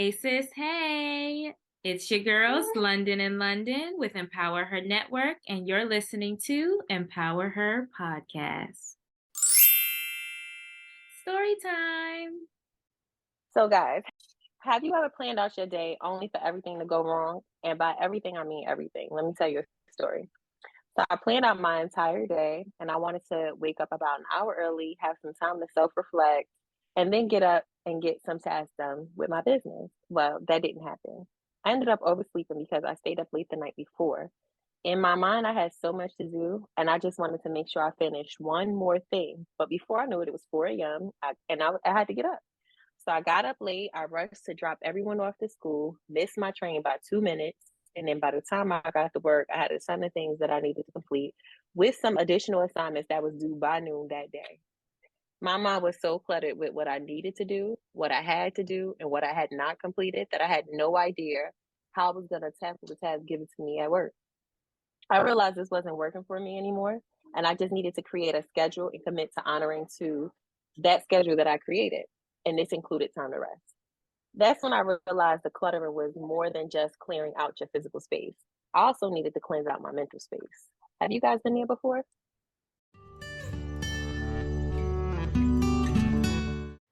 Hey sis, hey! It's your girls, London and London with EmpowerHer Network, and you're listening to EmpowerHer Podcast. Story time! So guys, have you ever planned out your day only for everything to go wrong? And by everything, I mean everything. Let me tell you a story. So I planned out my entire day and I wanted to wake up about an hour early, have some time to self-reflect, and then get up and get some tasks done with my business. Well, that didn't happen. I ended up oversleeping because I stayed up late the night before. In my mind, I had so much to do, and I just wanted to make sure I finished one more thing. But before I knew it was 4 a.m., I had to get up. So I got up late. I rushed to drop everyone off to school, missed my train by 2 minutes. And then by the time I got to work, I had a ton of things that I needed to complete with some additional assignments that was due by noon that day. My mind was so cluttered with what I needed to do, what I had to do, and what I had not completed that I had no idea how I was going to tackle the task given to me at work. I realized this wasn't working for me anymore, and I just needed to create a schedule and commit to honoring to that schedule that I created. And this included time to rest. That's when I realized decluttering was more than just clearing out your physical space. I also needed to cleanse out my mental space. Have you guys been there before?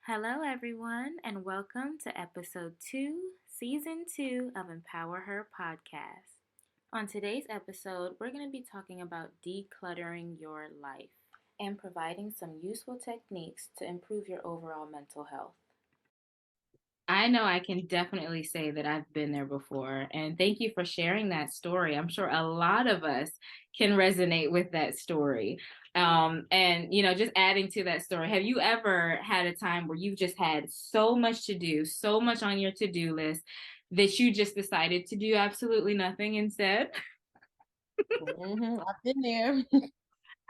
Hello, everyone, and welcome to episode 2, season 2 of EmpowerHer Podcast. On today's episode, we're going to be talking about decluttering your life and providing some useful techniques to improve your overall mental health. I know I can definitely say that I've been there before, and thank you for sharing that story. I'm sure a lot of us can resonate with that story. And, just adding to that story, have you ever had a time where you've just had so much to do, so much on your to-do list that you just decided to do absolutely nothing instead? I've been there.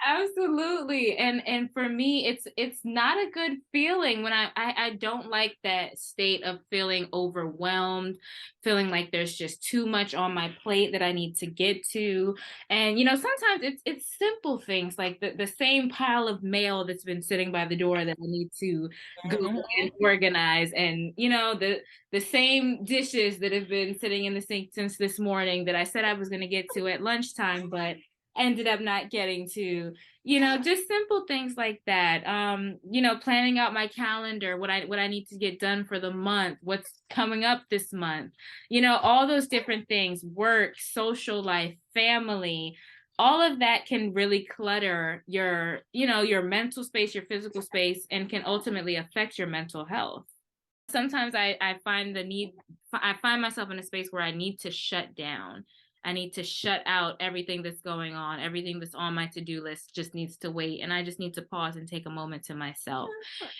Absolutely. And for me, it's not a good feeling when I don't like that state of feeling overwhelmed, feeling like there's just too much on my plate that I need to get to. And sometimes it's simple things like the same pile of mail that's been sitting by the door that I need to go and organize, and the same dishes that have been sitting in the sink since this morning that I said I was going to get to at lunchtime, but ended up not getting to. Just simple things like that. Planning out my calendar, what I need to get done for the month, what's coming up this month, all those different things, work, social life, family, all of that can really clutter your mental space, your physical space, and can ultimately affect your mental health. Sometimes I find myself in a space where I need to shut down. I need to shut out everything that's going on. Everything that's on my to-do list just needs to wait. And I just need to pause and take a moment to myself.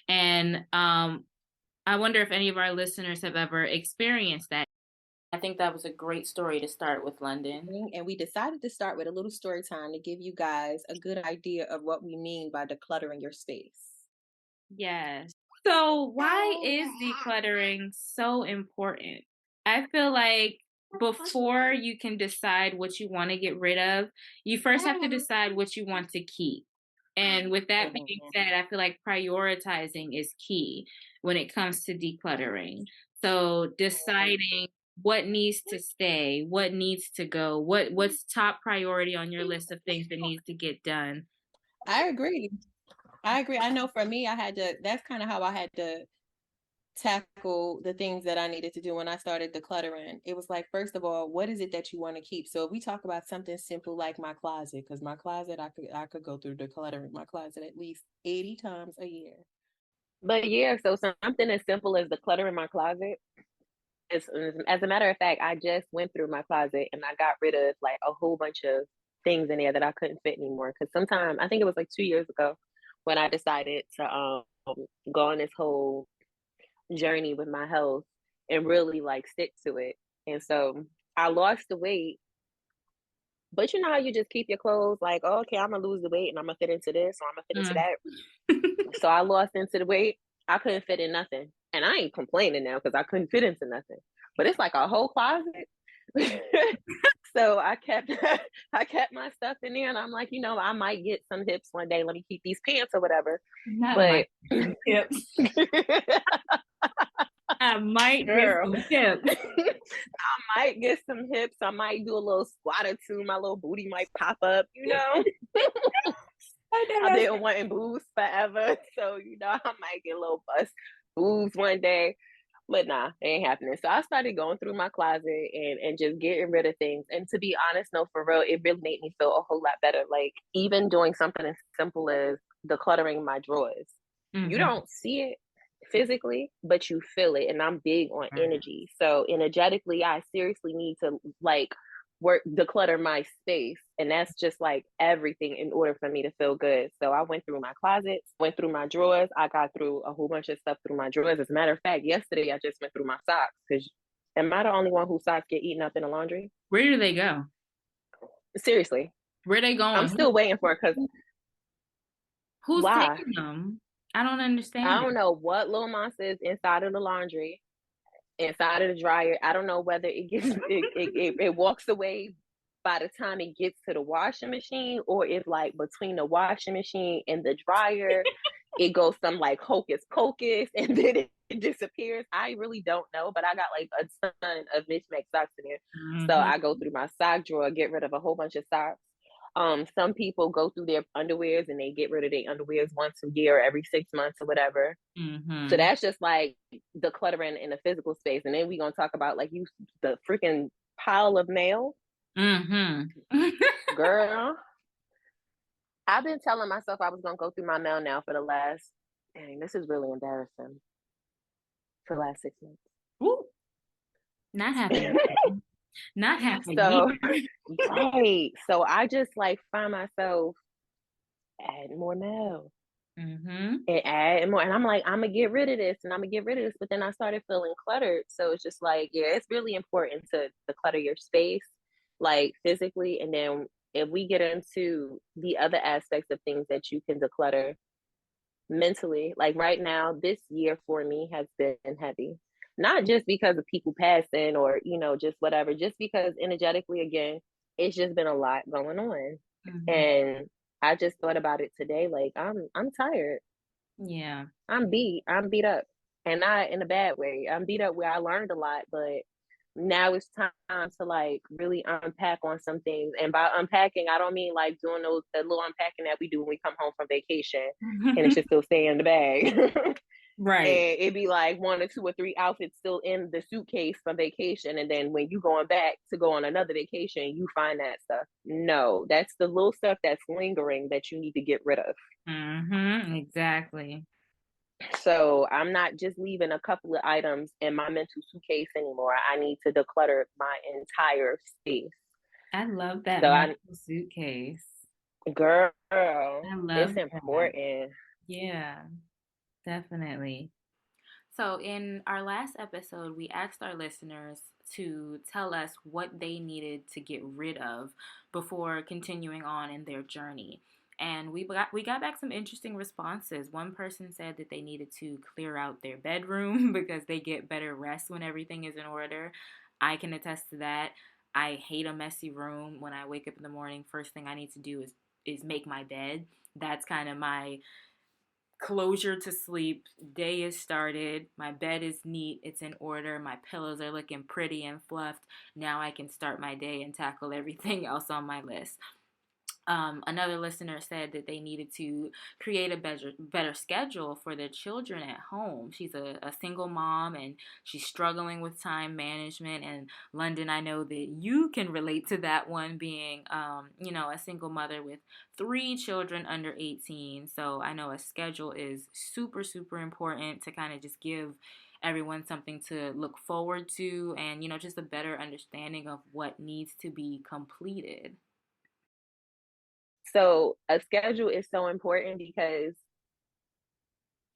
And I wonder if any of our listeners have ever experienced that. I think that was a great story to start with, London. And we decided to start with a little story time to give you guys a good idea of what we mean by decluttering your space. Yes. So why is decluttering so important? I feel like before you can decide what you want to get rid of, you first have to decide what you want to keep. And with that being said, I feel like prioritizing is key when it comes to decluttering. So deciding what needs to stay, what needs to go, what's top priority on your list of things that needs to get done. I agree. I know for me, that's kind of how I had to tackle the things that I needed to do when I started decluttering. It was like, first of all, what is it that you want to keep? So if we talk about something simple like my closet, because my closet, I could go through decluttering my closet at least 80 times a year. But yeah, so something as simple as decluttering my closet. As a matter of fact, I just went through my closet and I got rid of like a whole bunch of things in there that I couldn't fit anymore. Because sometime, I think it was like 2 years ago when I decided to go on this whole journey with my health and really like stick to it. And so I lost the weight, but you know how you just keep your clothes like, oh, okay, I'm gonna lose the weight and I'm gonna fit into this or I'm gonna fit into that. So I lost into the weight. I couldn't fit in nothing. And I ain't complaining now because I couldn't fit into nothing. But it's like a whole closet. So I kept my stuff in there and I'm like, I might get some hips one day. Let me keep these pants or whatever. Not but hips. I might get Girl. some tips. I might get some hips. I might do a little squat or two. My little booty might pop up, you know. I know I've that's been wanting boobs forever. So, you know, I might get a little bust boobs one day. But nah, it ain't happening. So I started going through my closet and just getting rid of things. And to be honest, no, for real, it really made me feel a whole lot better. Like even doing something as simple as decluttering my drawers. You mm-hmm. don't see it physically, but you feel it. And I'm big on energy. So energetically, I seriously need to like work declutter my space, and that's just like everything in order for me to feel good. So I went through my closets, went through my drawers. I got through a whole bunch of stuff through my drawers. As a matter of fact, yesterday I just went through my socks because am I the only one whose socks get eaten up in the laundry? Where do they go? Seriously, Where they I'm going? still waiting for it because Who's why? taking them? I don't I understand don't it. know what little monster is inside of the laundry, inside of the dryer. I don't know whether it gets it walks away by the time it gets to the washing machine, or if like between the washing machine and the dryer, it goes some like hocus pocus and then it disappears. I really don't know, but I got like a ton of mismatched socks in there. So Mm-hmm. I go through my sock drawer, get rid of a whole bunch of socks. Some people go through their underwears and they get rid of their underwears once a year, or every 6 months or whatever. So Mm-hmm. that's just like decluttering in the physical space. And then we're gonna talk about like the freaking pile of mail. Mm-hmm. Girl, I've been telling myself I was gonna go through my mail now for the last dang, this is really embarrassing. For the last 6 months. Ooh, not happening. Not half a So year. right. So I just like find myself adding more mail Mm-hmm. and adding more. And I'm like, I'm gonna get rid of this and I'm gonna get rid of this. But then I started feeling cluttered. So it's just like, yeah, it's really important to declutter your space, like physically. And then if we get into the other aspects of things that you can declutter mentally, like right now, this year for me has been heavy. Not just because of people passing or, you know, just whatever, just because energetically, again, it's just been a lot going on. Mm-hmm. And I just thought about it today. Like I'm tired. Yeah. I'm beat up, and not in a bad way. I'm beat up where I learned a lot, but now it's time to like really unpack on some things. And by unpacking, I don't mean like doing the little unpacking that we do when we come home from vacation, and it should still stay in the bag. Right. And it'd be like one or two or three outfits still in the suitcase from vacation, and then when you going back to go on another vacation, you find that stuff. No, that's the little stuff that's lingering that you need to get rid of. Mm-hmm. Exactly. So I'm not just leaving a couple of items in my mental suitcase anymore. I need to declutter my entire space. I love that So I, mental suitcase. girl, I love it's that. important. Yeah, definitely. So, in our last episode, we asked our listeners to tell us what they needed to get rid of before continuing on in their journey. And we got back some interesting responses. One person said that they needed to clear out their bedroom because they get better rest when everything is in order. I can attest to that. I hate a messy room. When I wake up in the morning, first thing I need to do is make my bed. That's kind of my closure to sleep. Day is started. My bed is neat. It's in order. My pillows are looking pretty and fluffed. Now I can start my day and tackle everything else on my list. Another listener said that they needed to create a better schedule for their children at home. She's a single mom and she's struggling with time management. And London, I know that you can relate to that one, being, a single mother with 3 children under 18. So I know a schedule is super, super important to kind of just give everyone something to look forward to and, just a better understanding of what needs to be completed. So a schedule is so important because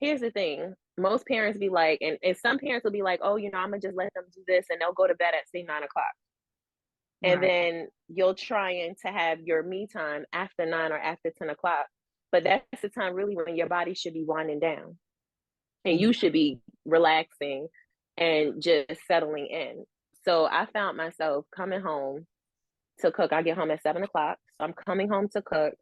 here's the thing. Most parents be like, and some parents will be like, oh, I'm gonna just let them do this and they'll go to bed at say 9 o'clock. And Right. then you're trying to have your me time after 9 or after 10 o'clock. But that's the time really when your body should be winding down and Yeah. you should be relaxing and just settling in. So I found myself coming home to cook. I get home at 7 o'clock. So I'm coming home to cook.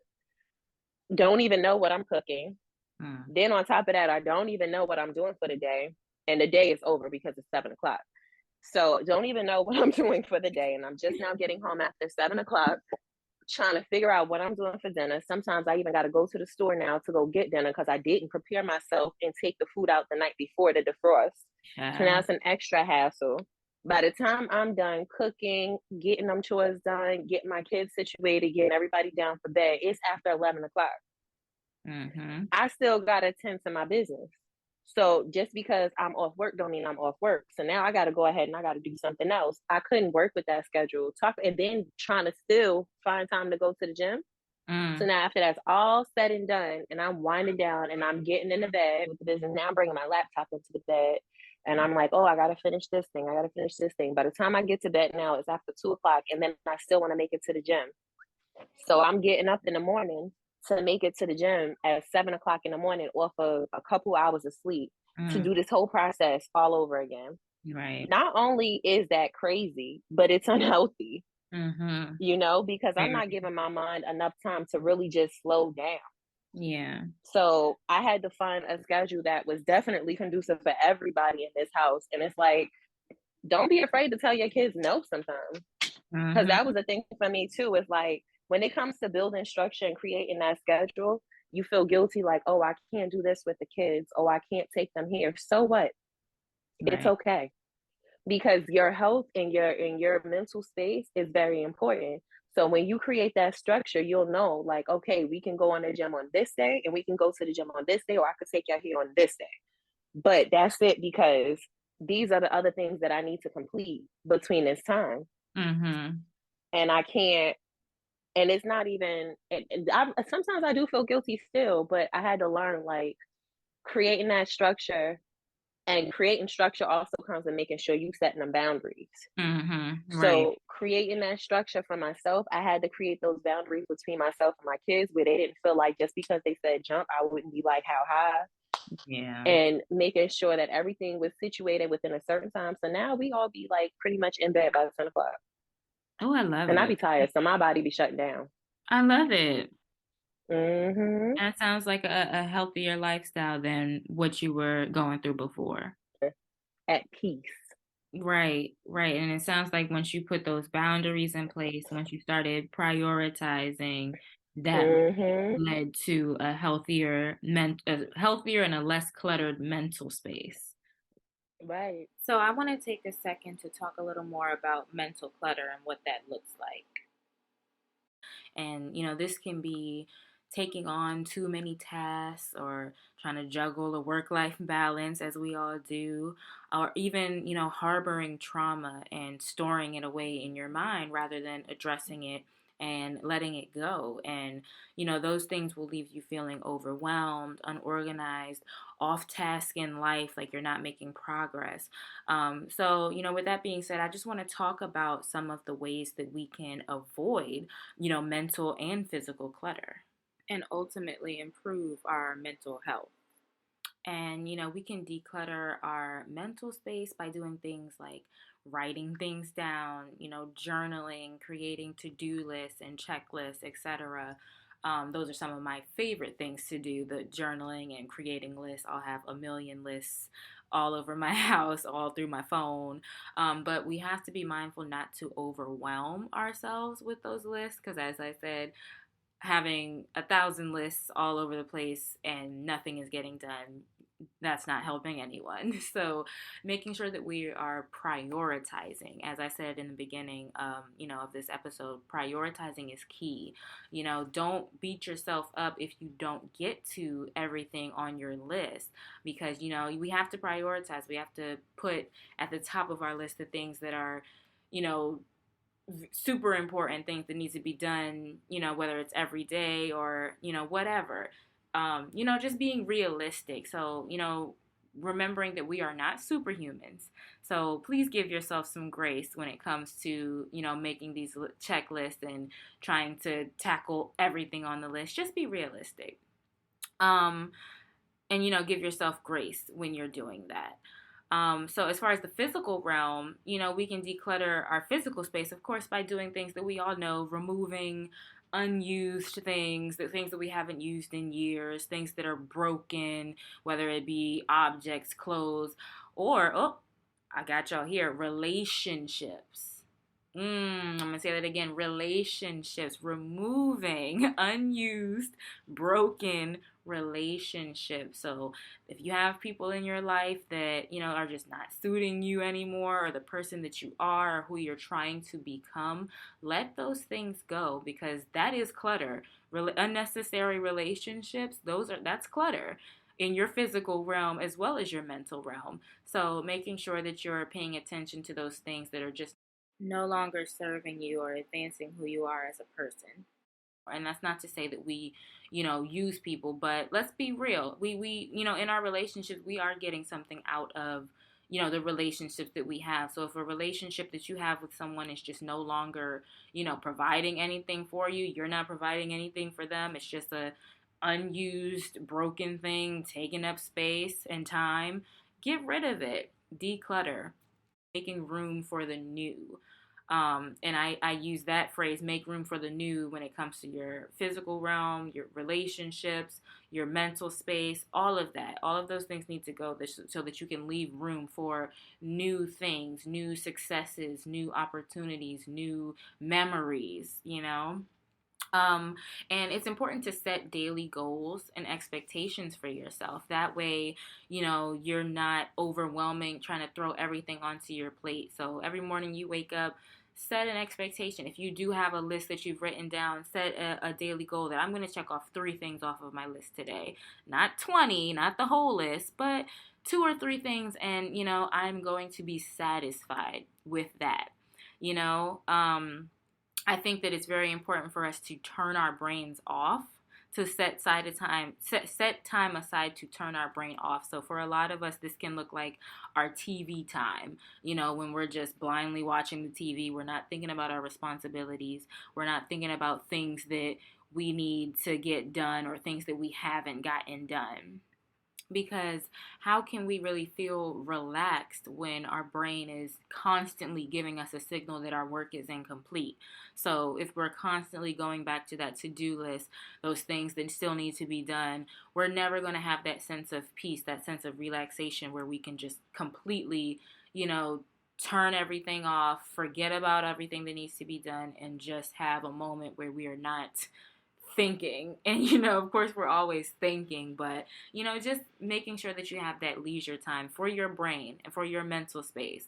Don't even know what I'm cooking. Mm. Then on top of that, I don't even know what I'm doing for the day. and the day is over because it's 7 o'clock. So don't even know what I'm doing for the day. And I'm just now getting home after 7 o'clock, trying to figure out what I'm doing for dinner. Sometimes I even got to go to the store now to go get dinner because I didn't prepare myself and take the food out the night before to defrost. So now it's an extra hassle. By the time I'm done cooking, getting them chores done, getting my kids situated, getting everybody down for bed, it's after 11 o'clock. Mm-hmm. I still got to tend to my business. So just because I'm off work don't mean I'm off work. So now I got to go ahead and I got to do something else. I couldn't work with that schedule. And then trying to still find time to go to the gym. So Mm. now after that's all said and done, and I'm winding down and I'm getting in the bed with the business, now I'm bringing my laptop into the bed, and I'm like, oh, I gotta finish this thing. I gotta finish this thing. By the time I get to bed now, it's after 2 o'clock, and then I still want to make it to the gym. So I'm getting up in the morning to make it to the gym at 7 o'clock in the morning off of a couple hours of sleep to Mm. do this whole process all over again. Right. Not only is that crazy, but it's unhealthy, Mm-hmm. because I'm not Very. giving my mind enough time to really just slow down. Yeah. So I had to find a schedule that was definitely conducive for everybody in this house. And it's like, don't be afraid to tell your kids no sometimes. Because that Mm-hmm. was a thing for me too. It's like when it comes to building structure and creating that schedule, you feel guilty like, oh, I can't do this with the kids. Oh, I can't take them here. So what? It's Right. okay. Because your health and your mental space is very important. So when you create that structure, you'll know like, okay, we can go on the gym on this day and we can go to the gym on this day, or I could take you here on this day. But that's it, because these are the other things that I need to complete between this time. Mm-hmm. And I can't, and it's not even, sometimes I do feel guilty still, but I had to learn like creating that structure, and creating structure also comes with making sure you setting them boundaries. Mm-hmm. Right. So creating that structure for myself, I had to create those boundaries between myself and my kids where they didn't feel like just because they said jump, I wouldn't be like how high, Yeah. and making sure that everything was situated within a certain time. So now we all be like pretty much in bed by 10 o'clock. Oh, I love And I it. be tired, so my body be shutting down. I love it. Mm-hmm. That sounds like a healthier lifestyle than what you were going through before. At peace. Right, right. And it sounds like once you put those boundaries in place, once you started prioritizing, that Mm-hmm. led to a healthier and a less cluttered mental space. Right. So I want to take a second to talk a little more about mental clutter and what that looks like. And, this can be taking on too many tasks or trying to juggle a work life balance, as we all do, or even, harboring trauma and storing it away in your mind rather than addressing it and letting it go. And, those things will leave you feeling overwhelmed, unorganized, off task in life, like you're not making progress. So, with that being said, I just want to talk about some of the ways that we can avoid mental and physical clutter and ultimately improve our mental health. And, we can declutter our mental space by doing things like writing things down, journaling, creating to-do lists and checklists, etc. Those are some of my favorite things to do, the journaling and creating lists. I'll have a million lists all over my house, all through my phone. But we have to be mindful not to overwhelm ourselves with those lists because, as I said, having 1,000 lists all over the place and nothing is getting done, that's not helping anyone. So making sure that we are prioritizing, as I said in the beginning, of this episode, prioritizing is key. Don't beat yourself up if you don't get to everything on your list, because we have to prioritize. We have to put at the top of our list the things that are, you know, super important things that needs to be done, whether it's every day or, whatever. Just being realistic. So, remembering that we are not superhumans. So please give yourself some grace when it comes to, making these checklists and trying to tackle everything on the list. Just be realistic. Um, and, give yourself grace when you're doing that. So as far as the physical realm, we can declutter our physical space, of course, by doing things that we all know, removing unused things, the things that we haven't used in years, things that are broken, whether it be objects, clothes, Or, oh, I got y'all here, relationships. I'm going to say that again, relationships, removing unused, broken relationships. So if you have people in your life that, are just not suiting you anymore, or the person that you are, or who you're trying to become, let those things go, because that is clutter. Unnecessary relationships, that's clutter in your physical realm as well as your mental realm. So making sure that you're paying attention to those things that are just no longer serving you or advancing who you are as a person. And that's not to say that we, use people, but let's be real. We, in our relationships, we are getting something out of, the relationships that we have. So if a relationship that you have with someone is just no longer, providing anything for you, you're not providing anything for them. It's just a unused, broken thing taking up space and time. Get rid of it. Declutter, making room for the new. And I use that phrase, make room for the new, when it comes to your physical realm, your relationships, your mental space, all of that. All of those things need to go so that you can leave room for new things, new successes, new opportunities, new memories. Um, and it's important to set daily goals and expectations for yourself. That way, you're not overwhelming, trying to throw everything onto your plate. So every morning you wake up, set an expectation. If you do have a list that you've written down, set a daily goal that I'm going to check off 3 things off of my list today. Not 20, not the whole list, but 2 or 3 things. And, I'm going to be satisfied with that. You know, I think that it's very important for us to turn our brains off, to set time aside to turn our brain off. So for a lot of us, this can look like our TV time. When we're just blindly watching the TV, we're not thinking about our responsibilities. We're not thinking about things that we need to get done or things that we haven't gotten done. Because how can we really feel relaxed when our brain is constantly giving us a signal that our work is incomplete? So if we're constantly going back to that to-do list, those things that still need to be done, we're never going to have that sense of peace, that sense of relaxation, where we can just completely, turn everything off, forget about everything that needs to be done, and just have a moment where we are not thinking. And of course we're always thinking, but just making sure that you have that leisure time for your brain and for your mental space.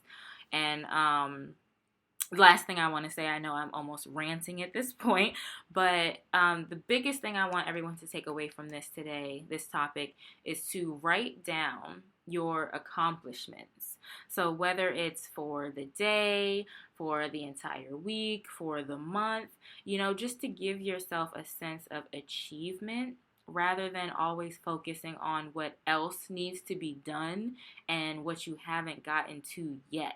And last thing I want to say, I know I'm almost ranting at this point, but the biggest thing I want everyone to take away from this topic, is to write down your accomplishments. So whether it's for the day, for the entire week, for the month, just to give yourself a sense of achievement, rather than always focusing on what else needs to be done and what you haven't gotten to yet.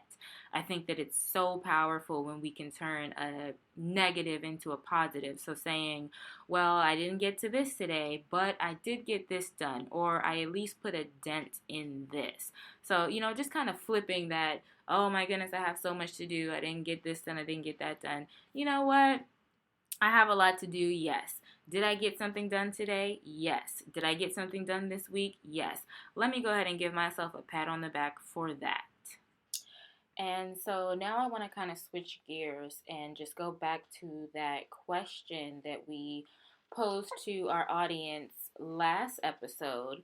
I think that it's so powerful when we can turn a negative into a positive. So saying, well, I didn't get to this today, but I did get this done, or I at least put a dent in this. So, just kind of flipping that, oh my goodness, I have so much to do. I didn't get this done. I didn't get that done. You know what? I have a lot to do, yes. Did I get something done today? Yes. Did I get something done this week? Yes. Let me go ahead and give myself a pat on the back for that. And so now I want to kind of switch gears and just go back to that question that we posed to our audience last episode,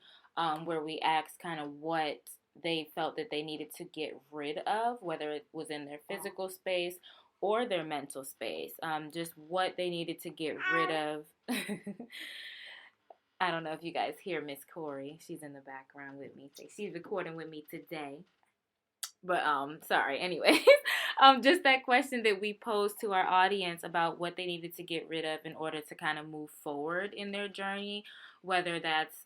where we asked kind of what they felt that they needed to get rid of, whether it was in their physical space or their mental space, just what they needed to get rid of. I don't know if you guys hear Miss Corey. She's in the background with me. She's recording with me today. But sorry. Anyways, just that question that we posed to our audience about what they needed to get rid of in order to kind of move forward in their journey, whether that's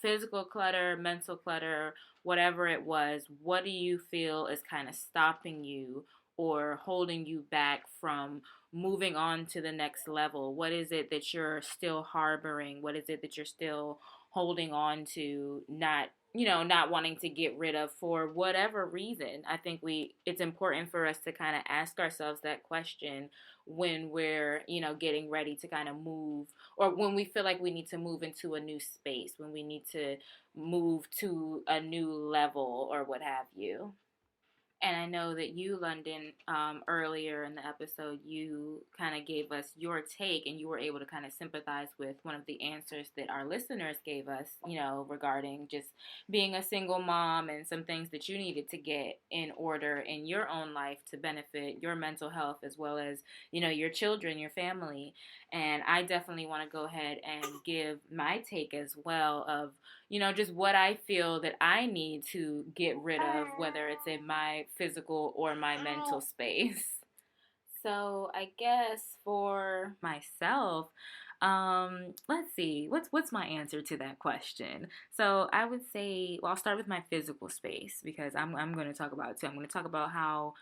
physical clutter, mental clutter, whatever it was. What do you feel is kind of stopping you or holding you back from moving on to the next level? What is it that you're still harboring? What is it that you're still holding on to, not not wanting to get rid of for whatever reason. I think it's important for us to kind of ask ourselves that question when we're, getting ready to kind of move, or when we feel like we need to move into a new space, when we need to move to a new level or what have you. And I know that you, London, earlier in the episode, you kind of gave us your take, and you were able to kind of sympathize with one of the answers that our listeners gave us, regarding just being a single mom and some things that you needed to get in order in your own life to benefit your mental health as well as, your children, your family. And I definitely want to go ahead and give my take as well of, just what I feel that I need to get rid of, whether it's in my physical or my mental space. So I guess for myself, let's see, what's my answer to that question? So I would say, well, I'll start with my physical space because I'm going to talk about it too. I'm going to talk about how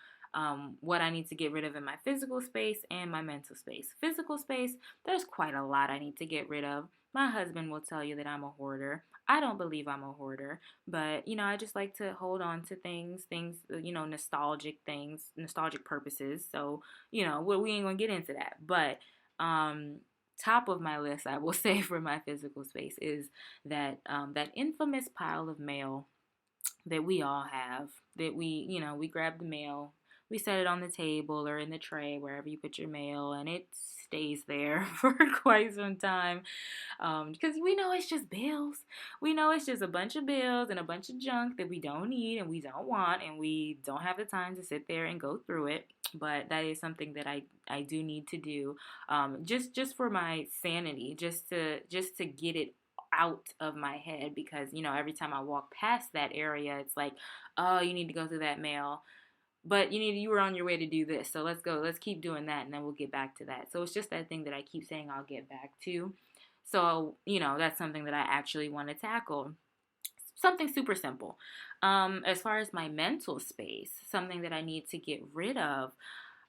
what I need to get rid of in my physical space and my mental space. Physical space, there's quite a lot I need to get rid of. My husband will tell you that I'm a hoarder. I don't believe I'm a hoarder, but I just like to hold on to things, nostalgic things, nostalgic purposes. So, we ain't gonna get into that. But top of my list, I will say for my physical space is that infamous pile of mail that we all have, that we grab the mail, we set it on the table or in the tray, wherever you put your mail, and it stays there for quite some time. Because we know it's just bills. We know it's just a bunch of bills and a bunch of junk that we don't need and we don't want, and we don't have the time to sit there and go through it. But that is something that I do need to do, just for my sanity, just to get it out of my head, because every time I walk past that area, it's like, oh, you need to go through that mail, but you were on your way to do this, so let's keep doing that, and then we'll get back to that. So it's just that thing that I keep saying I'll get back to. So that's something that I actually want to tackle. Something super simple. As far as my mental space, something that I need to get rid of,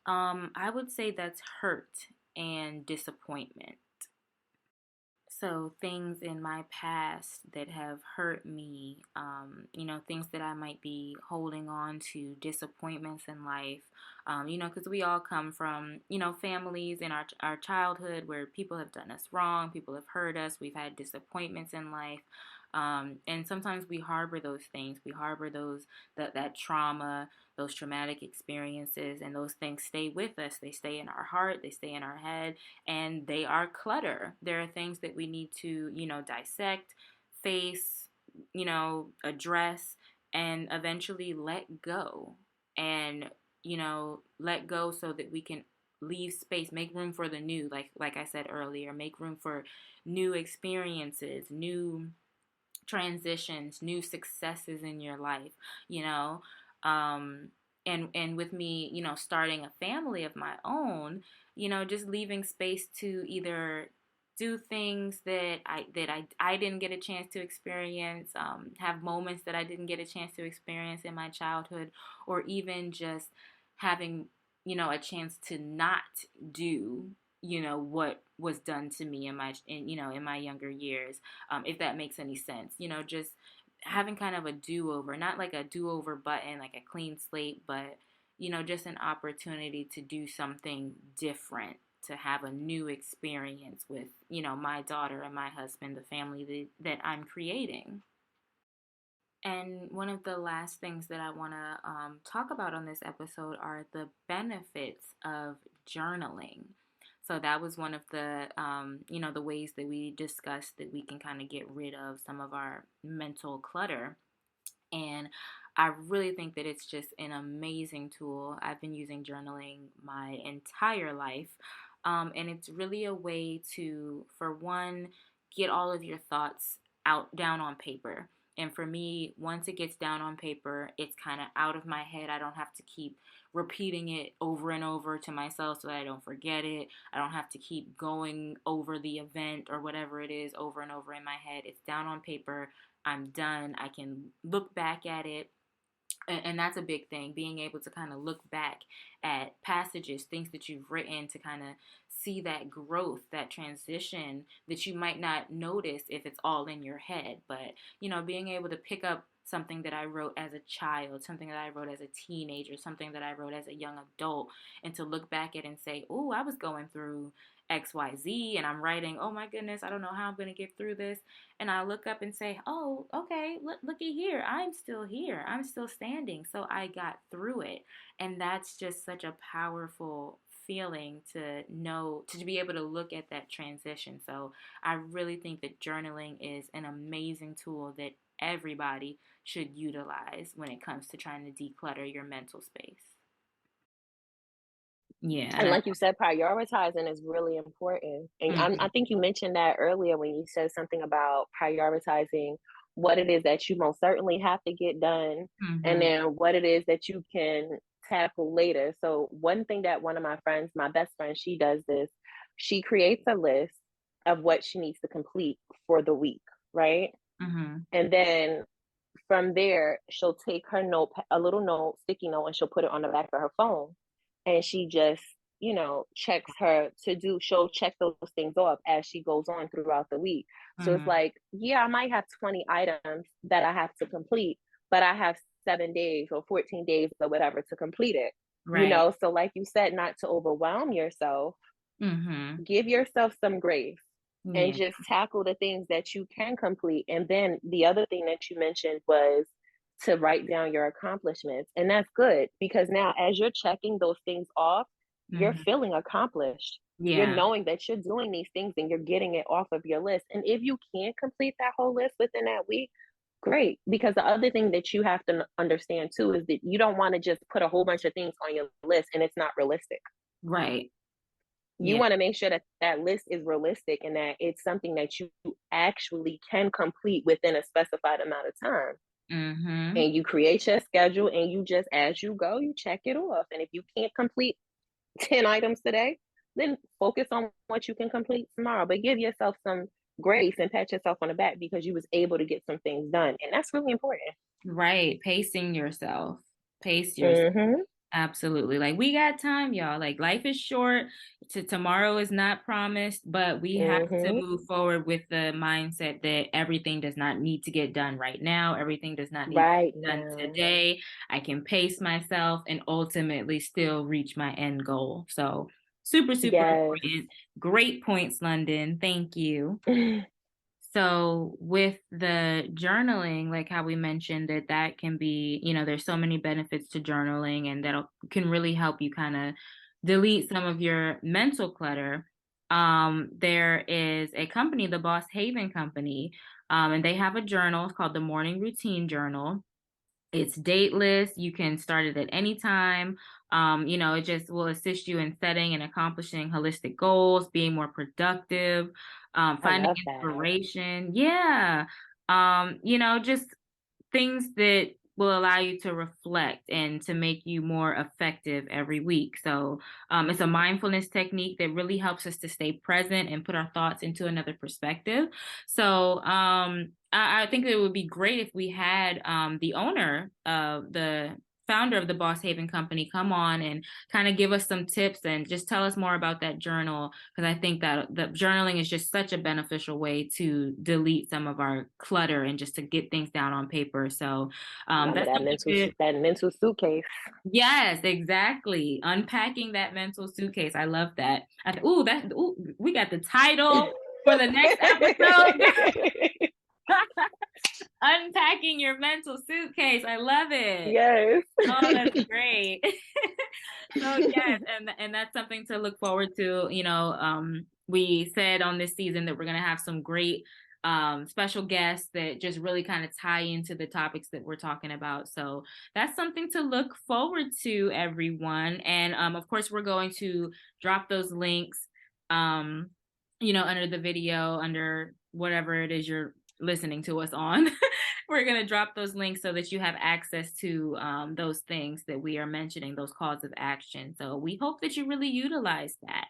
I would say that's hurt and disappointment. So things in my past that have hurt me, things that I might be holding on to, disappointments in life, because we all come from, families in our childhood where people have done us wrong, people have hurt us, we've had disappointments in life. And sometimes we harbor those things. We harbor that trauma, those traumatic experiences, and those things stay with us. They stay in our heart, they stay in our head, and they are clutter. There are things that we need to, dissect, face, address, and eventually let go. And, let go so that we can leave space, make room for the new, like I said earlier, make room for new experiences, new transitions, new successes in your life, and with me, starting a family of my own, just leaving space to either do things that I didn't get a chance to experience, have moments that I didn't get a chance to experience in my childhood, or even just having, a chance to not do what was done to me in my younger years, if that makes any sense. Just having kind of a do-over, not like a do-over button, like a clean slate, but just an opportunity to do something different, to have a new experience with my daughter and my husband, the family that I'm creating. And one of the last things that I want to talk about on this episode are the benefits of journaling. So that was one of the, the ways that we discussed that we can kind of get rid of some of our mental clutter. And I really think that it's just an amazing tool. I've been using journaling my entire life. And it's really a way to, for one, get all of your thoughts down on paper. And for me, once it gets down on paper, it's kind of out of my head. I don't have to keep repeating it over and over to myself so that I don't forget it. I don't have to keep going over the event or whatever it is over and over in my head. It's down on paper. I'm done. I can look back at it. And that's a big thing, being able to kind of look back at passages, things that you've written, to kind of see that growth, that transition that you might not notice if it's all in your head. But, being able to pick up something that I wrote as a child, something that I wrote as a teenager, something that I wrote as a young adult, and to look back at it and say, oh, I was going through XYZ, and I'm writing, oh my goodness, I don't know how I'm going to get through this. And I look up and say, oh, okay, looky here. I'm still here. I'm still standing. So I got through it. And that's just such a powerful feeling to know, to be able to look at that transition. So I really think that journaling is an amazing tool that everybody should utilize when it comes to trying to declutter your mental space. Yeah. And like you said, prioritizing is really important. And I Mhm, think you mentioned that earlier when you said something about prioritizing what it is that you most certainly have to get done, and mhm, then what it is that you can tackle later. So, one thing that one of my friends, my best friend, she does this, she creates a list of what she needs to complete for the week, right? mhm, And then from there, she'll take her note, a little note, sticky note, and she'll put it on the back of her phone. And she just, checks her to do, she'll check those things off as she goes on throughout the week. So it's mhm. like, yeah, I might have 20 items that I have to complete, but I have 7 days or 14 days or whatever to complete it. Right. So like you said, not to overwhelm yourself, Mhm. give yourself some grace and Yeah. just tackle the things that you can complete. And then the other thing that you mentioned was to write down your accomplishments. And that's good because now, as you're checking those things off, you're Mhm. feeling accomplished. You're Yeah. knowing that you're doing these things and you're getting it off of your list. And if you can't complete that whole list within that week, great. Because the other thing that you have to understand too is that you don't want to just put a whole bunch of things on your list and it's not realistic. Right. You Yeah. want to make sure that that list is realistic and that it's something that you actually can complete within a specified amount of time. Mhm. And you create your schedule and you just, as you go, you check it off. And if you can't complete 10 items today, then focus on what you can complete tomorrow. But give yourself some grace and pat yourself on the back because you was able to get some things done. And that's really important. Right. Pacing yourself. Pace yourself. Mm-hmm. Absolutely. Like we got time, y'all. Like life is short. Tomorrow is not promised, but we have to Mm-hmm. move forward with the mindset that everything does not need to get done right now. Everything does not need to Right be done now. today. I can pace myself and ultimately still reach my end goal. So super, super Yes. important. Great points, London. Thank you. So with the journaling, like how we mentioned that can be, there's so many benefits to journaling and that can really help you kind of delete some of your mental clutter. There is a company, the Boss Haven Company, and they have a journal. It's called the Morning Routine Journal. It's dateless. You can start it at any time. It just will assist you in setting and accomplishing holistic goals, being more productive, I finding love that. inspiration. Yeah. Just things that will allow you to reflect and to make you more effective every week. So it's a mindfulness technique that really helps us to stay present and put our thoughts into another perspective. So I think it would be great if we had the owner of the founder of the Boss Haven Company come on and kind of give us some tips and just tell us more about that journal because I think that the journaling is just such a beneficial way to delete some of our clutter and just to get things down on paper. So Remember that's that something good. mental suitcase. Yes, exactly. Unpacking that mental suitcase. I love that. Ooh, we got the title for the next episode. Unpacking your mental suitcase. I love it. Yes. Oh, that's great. So yes, and that's something to look forward to. We said on this season that we're gonna have some great special guests that just really kind of tie into the topics that we're talking about. So that's something to look forward to, everyone. And of course, we're going to drop those links, under the video, under whatever it is you're listening to us on. We're going to drop those links so that you have access to those things that we are mentioning, those calls of action. So we hope that you really utilize that.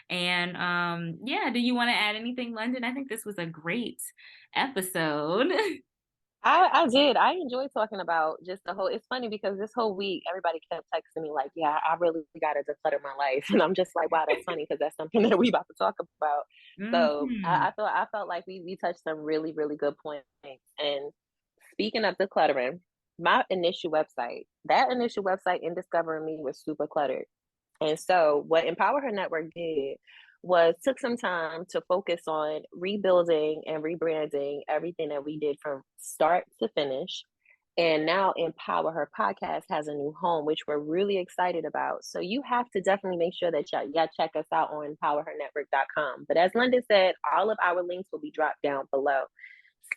And yeah, do you want to add anything, London? I think this was a great episode. I did. I enjoyed talking about just the whole it's funny because this whole week everybody kept texting me like, "Yeah, I really gotta declutter my life." And I'm just like, "Wow, that's funny because that's something that we about to talk about." So Hmm. I felt like we touched some really, really good points. And speaking of decluttering, that initial website in discovering me was super cluttered. And so what Empower Her Network did was took some time to focus on rebuilding and rebranding everything that we did from start to finish. And now Empower Her podcast has a new home, which we're really excited about. So you have to definitely make sure that y'all check us out on empowerhernetwork.com. But as Linda said, all of our links will be dropped down below.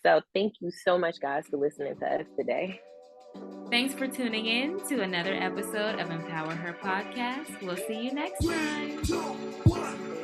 So thank you so much, guys, for listening to us today. Thanks for tuning in to another episode of Empower Her Podcast. We'll see you next time.